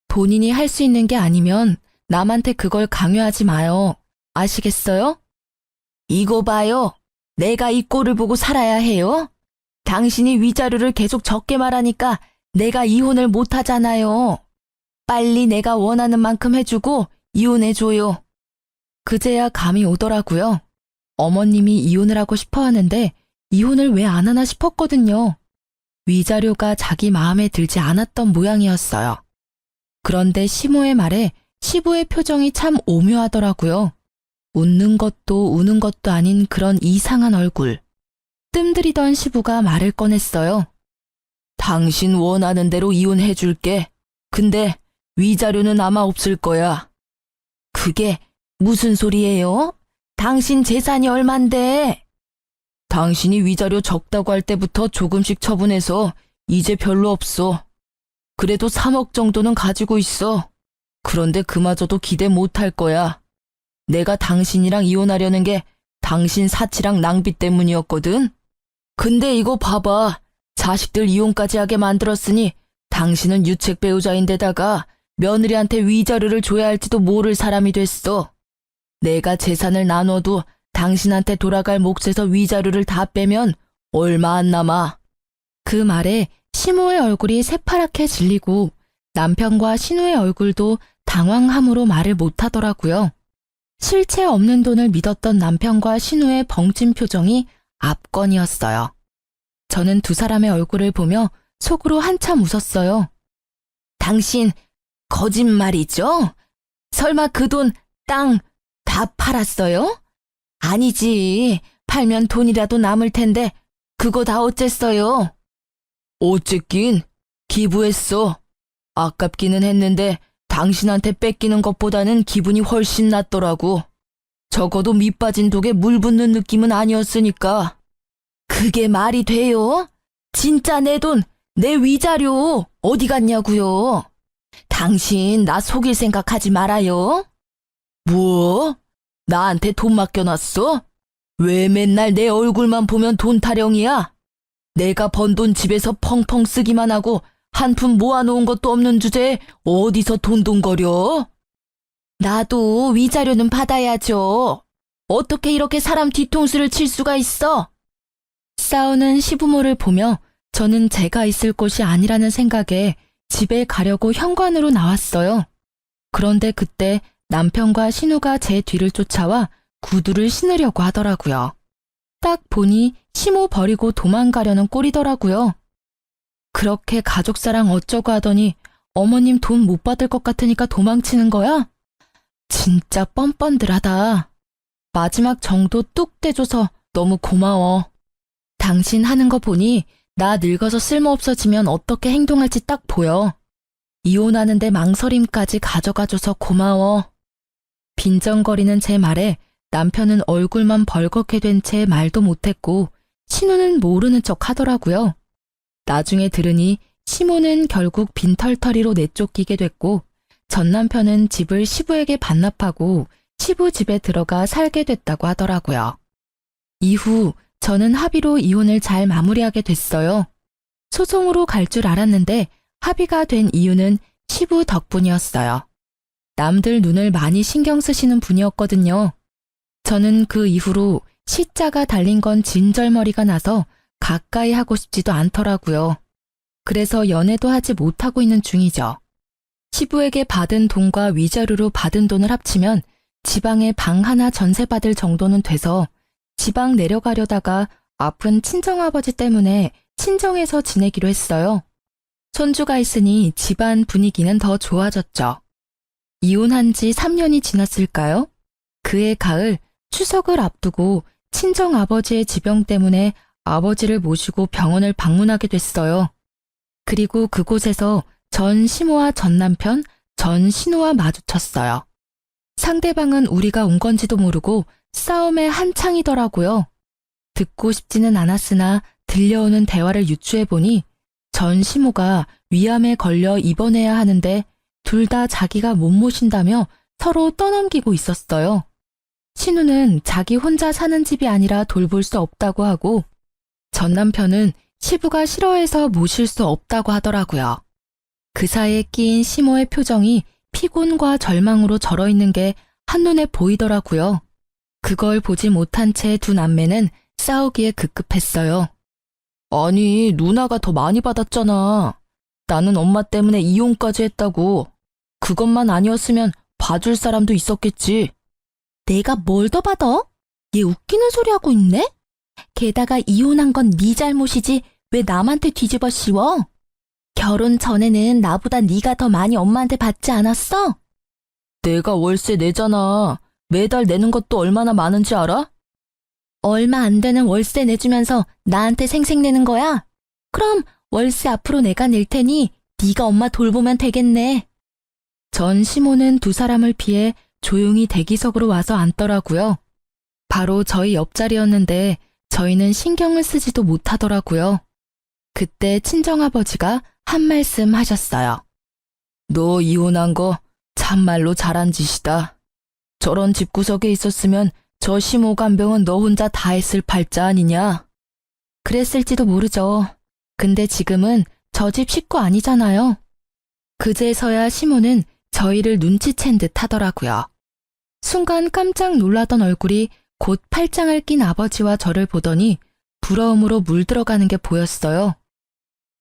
본인이 할 수 있는 게 아니면 남한테 그걸 강요하지 마요. 아시겠어요? 이거 봐요. 내가 이 꼴을 보고 살아야 해요? 당신이 위자료를 계속 적게 말하니까 내가 이혼을 못 하잖아요. 빨리 내가 원하는 만큼 해주고 이혼해줘요. 그제야 감이 오더라고요. 어머님이 이혼을 하고 싶어 하는데 이혼을 왜 안 하나 싶었거든요. 위자료가 자기 마음에 들지 않았던 모양이었어요. 그런데 시모의 말에 시부의 표정이 참 오묘하더라고요. 웃는 것도 우는 것도 아닌 그런 이상한 얼굴. 뜸들이던 시부가 말을 꺼냈어요. 당신 원하는 대로 이혼해줄게. 근데 위자료는 아마 없을 거야. 그게 무슨 소리예요? 당신 재산이 얼만데? 당신이 위자료 적다고 할 때부터 조금씩 처분해서 이제 별로 없어. 그래도 3억 정도는 가지고 있어. 그런데 그마저도 기대 못할 거야. 내가 당신이랑 이혼하려는 게 당신 사치랑 낭비 때문이었거든. 근데 이거 봐봐. 자식들 이혼까지 하게 만들었으니 당신은 유책 배우자인데다가 며느리한테 위자료를 줘야 할지도 모를 사람이 됐어. 내가 재산을 나눠도 당신한테 돌아갈 몫에서 위자료를 다 빼면 얼마 안 남아. 그 말에 시모의 얼굴이 새파랗게 질리고 남편과 신우의 얼굴도 당황함으로 말을 못하더라고요. 실체 없는 돈을 믿었던 남편과 신우의 벙찐 표정이 압권이었어요. 저는 두 사람의 얼굴을 보며 속으로 한참 웃었어요. 당신 거짓말이죠? 설마 그 돈, 땅 다 팔았어요? 아니지. 팔면 돈이라도 남을 텐데 그거 다 어쨌어요? 어쨌긴 기부했어. 아깝기는 했는데 당신한테 뺏기는 것보다는 기분이 훨씬 낫더라고. 적어도 밑 빠진 독에 물 붓는 느낌은 아니었으니까. 그게 말이 돼요? 진짜 내 돈, 내 위자료 어디 갔냐고요? 당신 나 속일 생각하지 말아요. 뭐? 나한테 돈 맡겨놨어? 왜 맨날 내 얼굴만 보면 돈 타령이야? 내가 번 돈 집에서 펑펑 쓰기만 하고 한 푼 모아놓은 것도 없는 주제에 어디서 돈돈거려? 나도 위자료는 받아야죠. 어떻게 이렇게 사람 뒤통수를 칠 수가 있어? 싸우는 시부모를 보며 저는 제가 있을 곳이 아니라는 생각에 집에 가려고 현관으로 나왔어요. 그런데 그때 남편과 신우가 제 뒤를 쫓아와 구두를 신으려고 하더라고요. 딱 보니 시모 버리고 도망가려는 꼴이더라고요. 그렇게 가족사랑 어쩌고 하더니 어머님 돈 못 받을 것 같으니까 도망치는 거야? 진짜 뻔뻔들하다. 마지막 정도 뚝 떼줘서 너무 고마워. 당신 하는 거 보니 나 늙어서 쓸모없어지면 어떻게 행동할지 딱 보여. 이혼하는데 망설임까지 가져가줘서 고마워. 빈정거리는 제 말에 남편은 얼굴만 벌겋게 된 채 말도 못했고 신우는 모르는 척 하더라고요. 나중에 들으니 시모는 결국 빈털터리로 내쫓기게 됐고 전 남편은 집을 시부에게 반납하고 시부 집에 들어가 살게 됐다고 하더라고요. 이후 저는 합의로 이혼을 잘 마무리하게 됐어요. 소송으로 갈 줄 알았는데 합의가 된 이유는 시부 덕분이었어요. 남들 눈을 많이 신경 쓰시는 분이었거든요. 저는 그 이후로 시자가 달린 건 진절머리가 나서 가까이 하고 싶지도 않더라고요. 그래서 연애도 하지 못하고 있는 중이죠. 시부에게 받은 돈과 위자료로 받은 돈을 합치면 지방에 방 하나 전세받을 정도는 돼서 지방 내려가려다가 아픈 친정아버지 때문에 친정에서 지내기로 했어요. 손주가 있으니 집안 분위기는 더 좋아졌죠. 이혼한 지 3년이 지났을까요? 그해 가을 추석을 앞두고 친정아버지의 지병 때문에 아버지를 모시고 병원을 방문하게 됐어요. 그리고 그곳에서 전 시모와 전 남편, 전 신우와 마주쳤어요. 상대방은 우리가 온 건지도 모르고 싸움에 한창이더라고요. 듣고 싶지는 않았으나 들려오는 대화를 유추해보니 전 시모가 위암에 걸려 입원해야 하는데 둘 다 자기가 못 모신다며 서로 떠넘기고 있었어요. 신우는 자기 혼자 사는 집이 아니라 돌볼 수 없다고 하고 전 남편은 시부가 싫어해서 모실 수 없다고 하더라고요. 그 사이에 끼인 시모의 표정이 피곤과 절망으로 절어있는 게 한눈에 보이더라고요. 그걸 보지 못한 채 두 남매는 싸우기에 급급했어요. 아니, 누나가 더 많이 받았잖아. 나는 엄마 때문에 이혼까지 했다고. 그것만 아니었으면 봐줄 사람도 있었겠지. 내가 뭘 더 받아? 얘 웃기는 소리 하고 있네? 게다가 이혼한 건 네 잘못이지 왜 남한테 뒤집어 씌워? 결혼 전에는 나보다 네가 더 많이 엄마한테 받지 않았어? 내가 월세 내잖아. 매달 내는 것도 얼마나 많은지 알아? 얼마 안 되는 월세 내주면서 나한테 생색내는 거야? 그럼 월세 앞으로 내가 낼 테니 네가 엄마 돌보면 되겠네. 전 시모는 두 사람을 피해 조용히 대기석으로 와서 앉더라고요. 바로 저희 옆자리였는데 저희는 신경을 쓰지도 못하더라고요. 그때 친정아버지가 한 말씀 하셨어요. 너 이혼한 거 참말로 잘한 짓이다. 저런 집구석에 있었으면 저 시모 간병은 너 혼자 다 했을 팔자 아니냐? 그랬을지도 모르죠. 근데 지금은 저 집 식구 아니잖아요. 그제서야 시모는 저희를 눈치챈 듯 하더라고요. 순간 깜짝 놀라던 얼굴이 곧 팔짱을 낀 아버지와 저를 보더니 부러움으로 물들어가는 게 보였어요.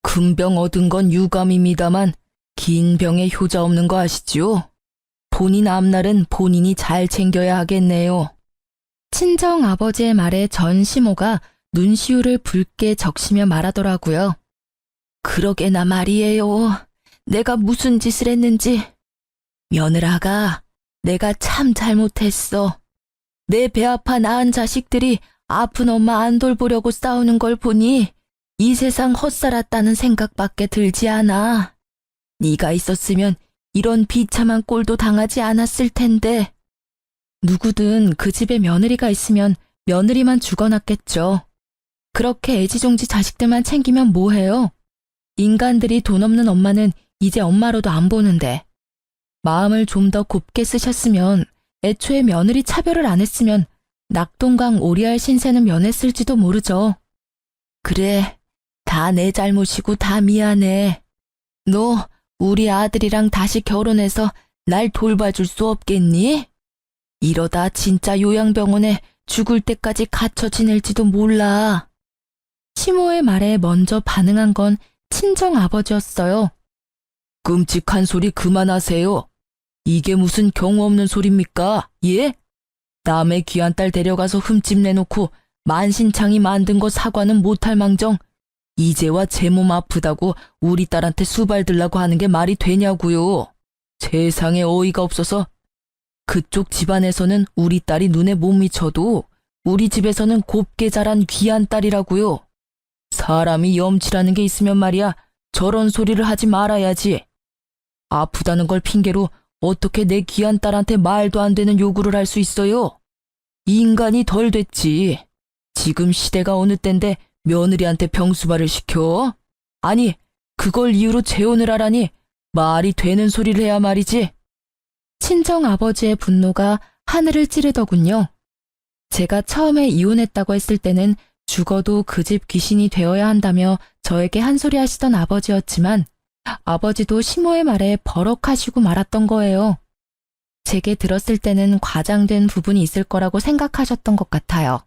큰 병 얻은 건 유감입니다만 긴 병에 효자 없는 거 아시지요? 본인 앞날은 본인이 잘 챙겨야 하겠네요. 친정 아버지의 말에 전 시모가 눈시울을 붉게 적시며 말하더라고요. 그러게나 말이에요. 내가 무슨 짓을 했는지. 며느라가 내가 참 잘못했어. 내 배 아파 낳은 자식들이 아픈 엄마 안 돌보려고 싸우는 걸 보니 이 세상 헛살았다는 생각밖에 들지 않아. 네가 있었으면 이런 비참한 꼴도 당하지 않았을 텐데. 누구든 그 집에 며느리가 있으면 며느리만 죽어났겠죠. 그렇게 애지중지 자식들만 챙기면 뭐해요? 인간들이 돈 없는 엄마는 이제 엄마로도 안 보는데. 마음을 좀 더 곱게 쓰셨으면 애초에 며느리 차별을 안 했으면 낙동강 오리알 신세는 면했을지도 모르죠. 그래, 다 내 잘못이고 다 미안해. 너 우리 아들이랑 다시 결혼해서 날 돌봐줄 수 없겠니? 이러다 진짜 요양병원에 죽을 때까지 갇혀 지낼지도 몰라. 시모의 말에 먼저 반응한 건 친정 아버지였어요. 끔찍한 소리 그만하세요. 이게 무슨 경우 없는 소리입니까? 예? 남의 귀한 딸 데려가서 흠집 내놓고 만신창이 만든 거 사과는 못할 망정 이제와 제 몸 아프다고 우리 딸한테 수발 들라고 하는 게 말이 되냐고요. 세상에 어이가 없어서. 그쪽 집안에서는 우리 딸이 눈에 못 미쳐도 우리 집에서는 곱게 자란 귀한 딸이라고요. 사람이 염치라는 게 있으면 말이야 저런 소리를 하지 말아야지. 아프다는 걸 핑계로 어떻게 내 귀한 딸한테 말도 안 되는 요구를 할 수 있어요? 인간이 덜 됐지. 지금 시대가 어느 때인데 며느리한테 병수발을 시켜? 아니, 그걸 이유로 재혼을 하라니 말이 되는 소리를 해야 말이지. 친정 아버지의 분노가 하늘을 찌르더군요. 제가 처음에 이혼했다고 했을 때는 죽어도 그 집 귀신이 되어야 한다며 저에게 한 소리 하시던 아버지였지만 아버지도 시모의 말에 버럭하시고 말았던 거예요. 제게 들었을 때는 과장된 부분이 있을 거라고 생각하셨던 것 같아요.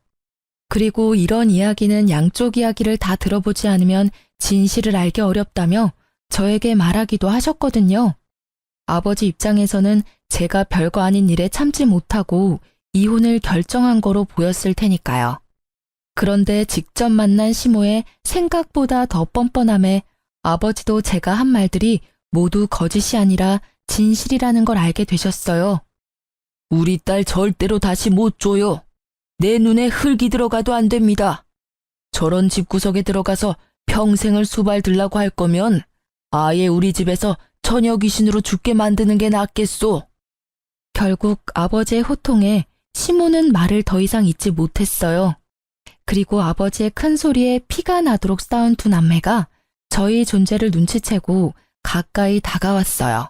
그리고 이런 이야기는 양쪽 이야기를 다 들어보지 않으면 진실을 알기 어렵다며 저에게 말하기도 하셨거든요. 아버지 입장에서는 제가 별거 아닌 일에 참지 못하고 이혼을 결정한 거로 보였을 테니까요. 그런데 직접 만난 시모의 생각보다 더 뻔뻔함에 아버지도 제가 한 말들이 모두 거짓이 아니라 진실이라는 걸 알게 되셨어요. 우리 딸 절대로 다시 못 줘요. 내 눈에 흙이 들어가도 안 됩니다. 저런 집구석에 들어가서 평생을 수발 들라고 할 거면 아예 우리 집에서 처녀 귀신으로 죽게 만드는 게 낫겠소. 결국 아버지의 호통에 시모는 말을 더 이상 잇지 못했어요. 그리고 아버지의 큰 소리에 피가 나도록 싸운 두 남매가 저희 존재를 눈치채고 가까이 다가왔어요.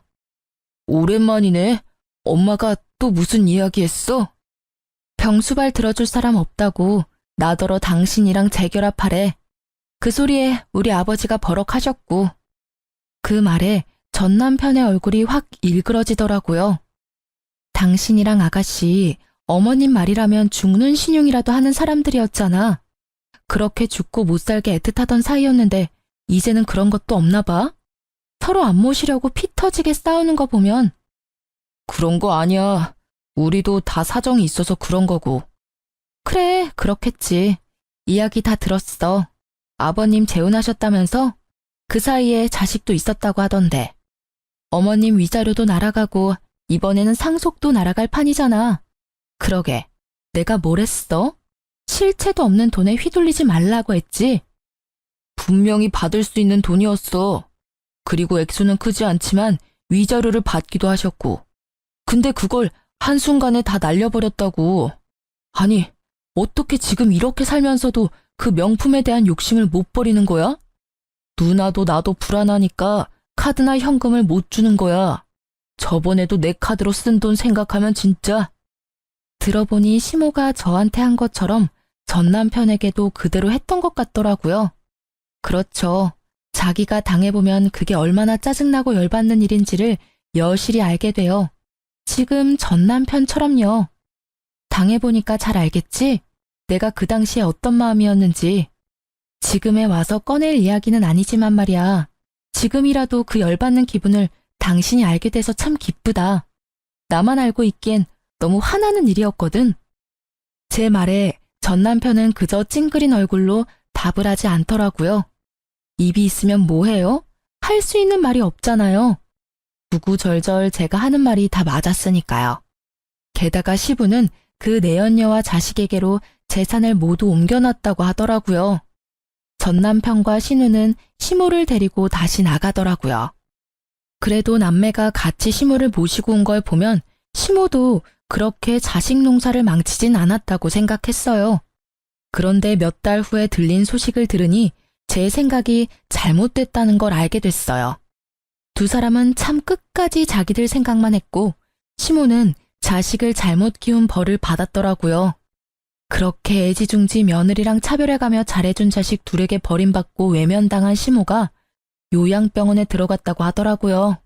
오랜만이네. 엄마가 또 무슨 이야기 했어? 병수발 들어줄 사람 없다고 나더러 당신이랑 재결합하래. 그 소리에 우리 아버지가 버럭하셨고. 그 말에 전 남편의 얼굴이 확 일그러지더라고요. 당신이랑 아가씨, 어머님 말이라면 죽는 신용이라도 하는 사람들이었잖아. 그렇게 죽고 못 살게 애틋하던 사이였는데 이제는 그런 것도 없나 봐. 서로 안 모시려고 피 터지게 싸우는 거 보면. 그런 거 아니야. 우리도 다 사정이 있어서 그런 거고. 그래, 그렇겠지. 이야기 다 들었어. 아버님 재혼하셨다면서? 그 사이에 자식도 있었다고 하던데. 어머님 위자료도 날아가고 이번에는 상속도 날아갈 판이잖아. 그러게, 내가 뭘 했어? 실체도 없는 돈에 휘둘리지 말라고 했지? 분명히 받을 수 있는 돈이었어. 그리고 액수는 크지 않지만 위자료를 받기도 하셨고. 근데 그걸 한순간에 다 날려버렸다고. 아니, 어떻게 지금 이렇게 살면서도 그 명품에 대한 욕심을 못 버리는 거야? 누나도 나도 불안하니까 카드나 현금을 못 주는 거야. 저번에도 내 카드로 쓴 돈 생각하면 진짜. 들어보니 시모가 저한테 한 것처럼 전 남편에게도 그대로 했던 것 같더라고요. 그렇죠. 자기가 당해보면 그게 얼마나 짜증나고 열받는 일인지를 여실히 알게 돼요. 지금 전 남편처럼요. 당해보니까 잘 알겠지? 내가 그 당시에 어떤 마음이었는지. 지금에 와서 꺼낼 이야기는 아니지만 말이야. 지금이라도 그 열받는 기분을 당신이 알게 돼서 참 기쁘다. 나만 알고 있기엔 너무 화나는 일이었거든. 제 말에 전 남편은 그저 찡그린 얼굴로 답을 하지 않더라고요. 입이 있으면 뭐해요? 할 수 있는 말이 없잖아요. 구구절절 제가 하는 말이 다 맞았으니까요. 게다가 시부는 그 내연녀와 자식에게로 재산을 모두 옮겨놨다고 하더라고요. 전 남편과 신우는 시모를 데리고 다시 나가더라고요. 그래도 남매가 같이 시모를 모시고 온 걸 보면 시모도 그렇게 자식 농사를 망치진 않았다고 생각했어요. 그런데 몇 달 후에 들린 소식을 들으니 제 생각이 잘못됐다는 걸 알게 됐어요. 두 사람은 참 끝까지 자기들 생각만 했고 시모는 자식을 잘못 키운 벌을 받았더라고요. 그렇게 애지중지 며느리랑 차별해가며 잘해준 자식 둘에게 버림받고 외면당한 시모가 요양병원에 들어갔다고 하더라고요.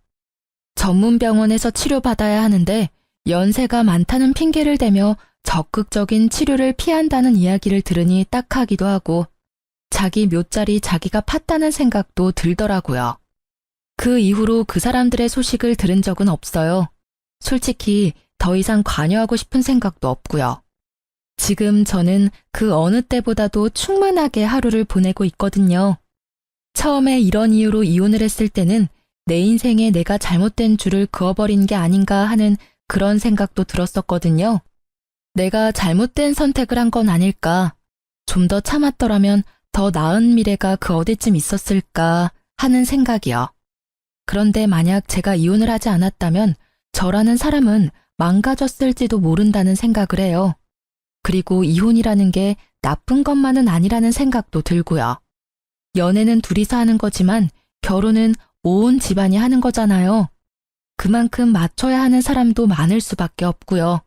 전문병원에서 치료받아야 하는데 연세가 많다는 핑계를 대며 적극적인 치료를 피한다는 이야기를 들으니 딱하기도 하고 자기 묘자리 자기가 팠다는 생각도 들더라고요. 그 이후로 그 사람들의 소식을 들은 적은 없어요. 솔직히 더 이상 관여하고 싶은 생각도 없고요. 지금 저는 그 어느 때보다도 충만하게 하루를 보내고 있거든요. 처음에 이런 이유로 이혼을 했을 때는 내 인생에 내가 잘못된 줄을 그어버린 게 아닌가 하는 그런 생각도 들었었거든요. 내가 잘못된 선택을 한 건 아닐까, 좀 더 참았더라면 더 나은 미래가 그 어디쯤 있었을까 하는 생각이요. 그런데 만약 제가 이혼을 하지 않았다면 저라는 사람은 망가졌을지도 모른다는 생각을 해요. 그리고 이혼이라는 게 나쁜 것만은 아니라는 생각도 들고요. 연애는 둘이서 하는 거지만 결혼은 온 집안이 하는 거잖아요. 그만큼 맞춰야 하는 사람도 많을 수밖에 없고요.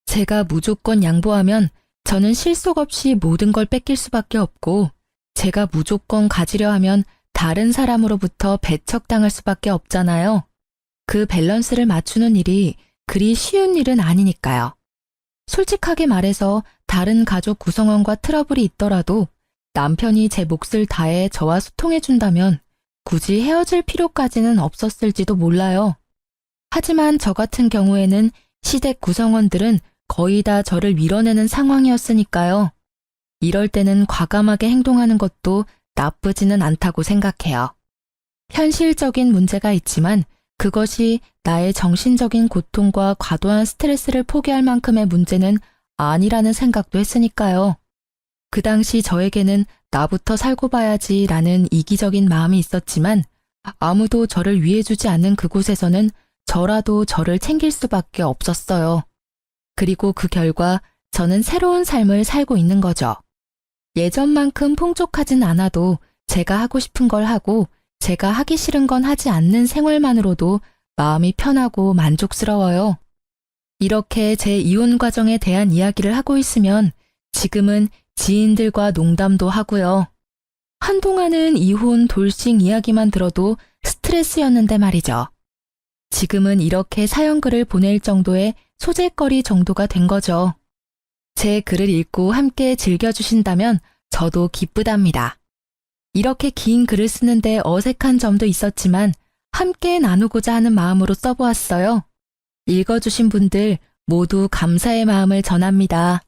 제가 무조건 양보하면 저는 실속 없이 모든 걸 뺏길 수밖에 없고 제가 무조건 가지려 하면 다른 사람으로부터 배척당할 수밖에 없잖아요. 그 밸런스를 맞추는 일이 그리 쉬운 일은 아니니까요. 솔직하게 말해서 다른 가족 구성원과 트러블이 있더라도 남편이 제 몫을 다해 저와 소통해준다면 굳이 헤어질 필요까지는 없었을지도 몰라요. 하지만 저 같은 경우에는 시댁 구성원들은 거의 다 저를 밀어내는 상황이었으니까요. 이럴 때는 과감하게 행동하는 것도 나쁘지는 않다고 생각해요. 현실적인 문제가 있지만 그것이 나의 정신적인 고통과 과도한 스트레스를 포기할 만큼의 문제는 아니라는 생각도 했으니까요. 그 당시 저에게는 나부터 살고 봐야지라는 이기적인 마음이 있었지만 아무도 저를 위해주지 않는 그곳에서는 저라도 저를 챙길 수밖에 없었어요. 그리고 그 결과 저는 새로운 삶을 살고 있는 거죠. 예전만큼 풍족하진 않아도 제가 하고 싶은 걸 하고 제가 하기 싫은 건 하지 않는 생활만으로도 마음이 편하고 만족스러워요. 이렇게 제 이혼 과정에 대한 이야기를 하고 있으면 지금은 지인들과 농담도 하고요. 한동안은 이혼, 돌싱 이야기만 들어도 스트레스였는데 말이죠. 지금은 이렇게 사연글을 보낼 정도의 소재거리 정도가 된 거죠. 제 글을 읽고 함께 즐겨주신다면 저도 기쁘답니다. 이렇게 긴 글을 쓰는데 어색한 점도 있었지만 함께 나누고자 하는 마음으로 써보았어요. 읽어주신 분들 모두 감사의 마음을 전합니다.